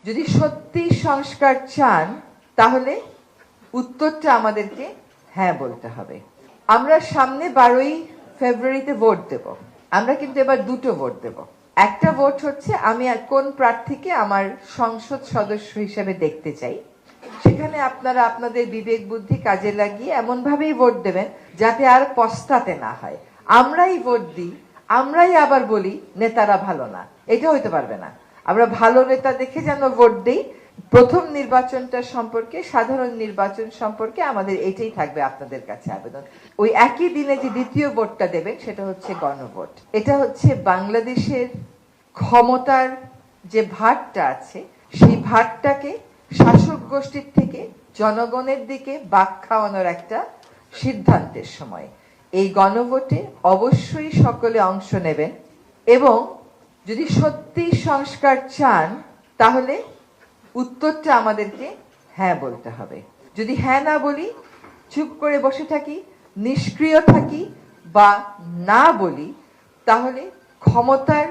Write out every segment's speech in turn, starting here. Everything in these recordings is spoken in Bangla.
যদি সত্যি সংস্কার চান তাহলে উত্তরটা আমাদেরকে হ্যাঁ বলতে হবে। আমরা সামনে 12ই ফেব্রুয়ারিতে ভোট দেব। আমরা কিন্তু এবার দুটো ভোট দেব। একটা ভোট হচ্ছে আমি আর কোন প্রার্থীকে আমার সংসদ সদস্য হিসেবে দেখতে চাই। সেখানে আপনারা আপনাদের বিবেক বুদ্ধি কাজে লাগিয়ে এমন ভাবেই ভোট দেবেন যাতে আর পস্তাতে না হয়। আমরাই ভোট দিই, আমরাই আবার বলি নেতারা ভালো না, এটা হইতে পারবে না। আমরা ভালো নেতা দেখে যেন ভোট দেই। প্রথম নির্বাচনটা সম্পর্কে, সাধারণ নির্বাচন সম্পর্কে আমাদের এটাই থাকবে আপনাদের কাছে আবেদন। ওই একই দিনে যে দ্বিতীয় ভোটটা দেবেন সেটা হচ্ছে গণভোট। এটা হচ্ছে বাংলাদেশের ক্ষমতার যে ভারটা আছে সেই ভারটাকে শাসক গোষ্ঠীর থেকে জনগণের দিকে বাঁক খাওয়ানোর একটা সিদ্ধান্তের সময়। এই গণভোটে অবশ্যই সকলে অংশ নেবেন এবং যদি সত্যি সংস্কার চান তাহলে উত্তরটা আমাদেরকে হ্যাঁ বলতে হবে। যদি হ্যাঁ না বলি, চুপ করে বসে থাকি, নিষ্ক্রিয় থাকি বা না বলি, তাহলে ক্ষমতার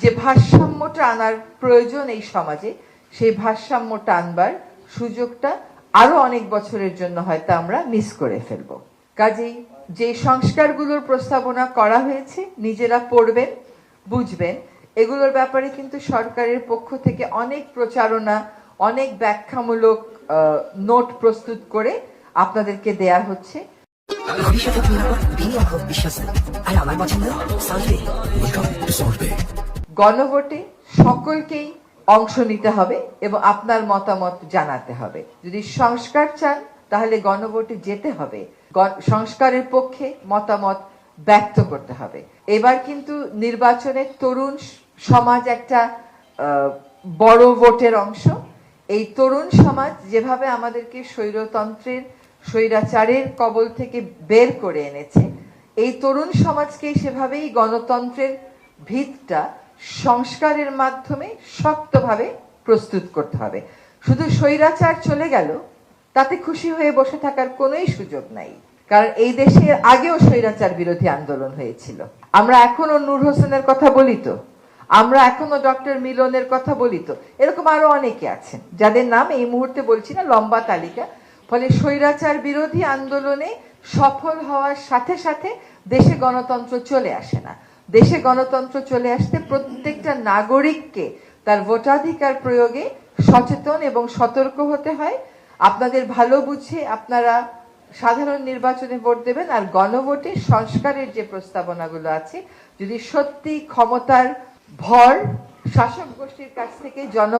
যে ভারসাম্যটা আনার প্রয়োজন এই সমাজে, সেই ভারসাম্যটা আনবার সুযোগটা আরো অনেক বছরের জন্য হয়তো আমরা মিস করে ফেলবো। কাজেই যে সংস্কারগুলোর প্রস্তাবনা করা হয়েছে নিজেরা পড়বেন, বুঝবেন। এগুলোর ব্যাপারে কিন্তু সরকারের পক্ষ থেকে অনেক প্রচারণা, অনেক ব্যাখ্যামূলক নোট প্রস্তুত করে আপনাদেরকে দেয়া হচ্ছে। গণভোটে সকলকেই অংশ নিতে হবে এবং আপনার মতামত জানাতে হবে। যদি সংস্কার চান তাহলে গণভোটে যেতে হবে, সংস্কারের পক্ষে মতামত ব্যক্ত করতে হবে। এবার কিন্তু নির্বাচনে তরুণ সমাজ একটা বড় ভোটের অংশ। এই তরুণ সমাজ যেভাবে আমাদেরকে স্বৈরতন্ত্রের, স্বৈরাচারের কবল থেকে বের করে এনেছে, এই তরুণ সমাজকেই সেভাবেই গণতন্ত্রের ভিতটা সংস্কারের মাধ্যমে শক্তভাবে প্রস্তুত করতে হবে। শুধু স্বৈরাচার চলে গেল তাতে খুশি হয়ে বসে থাকার কোনোই সুযোগ নাই, কারণ এই দেশে আগেও স্বৈরাচার বিরোধী আন্দোলন হয়েছিল। আমরা এখনো নূর হোসেনের কথা বলি তো, আমরা এখনো ডক্টর মিলনের কথা বলি তো, এরকম আরো অনেকে আছেন যাদের নাম এই মুহূর্তে বলছি না, লম্বা তালিকা। ফলে স্বৈরাচার বিরোধী আন্দোলনে সফল হওয়ার সাথে সাথে দেশে গণতন্ত্র চলে আসে না। দেশে গণতন্ত্র চলে আসতে প্রত্যেকটা নাগরিককে তার ভোটাধিকার প্রয়োগে সচেতন এবং সতর্ক হতে হয়। আপনাদের ভালো বুঝে আপনারা সাধারণ নির্বাচনে ভোট দেবেন, আর গণভোটে সংস্কারের যে প্রস্তাবনাগুলো আছে যদি সত্যি ক্ষমতার ভর শাসক গোষ্ঠীর কাছ থেকে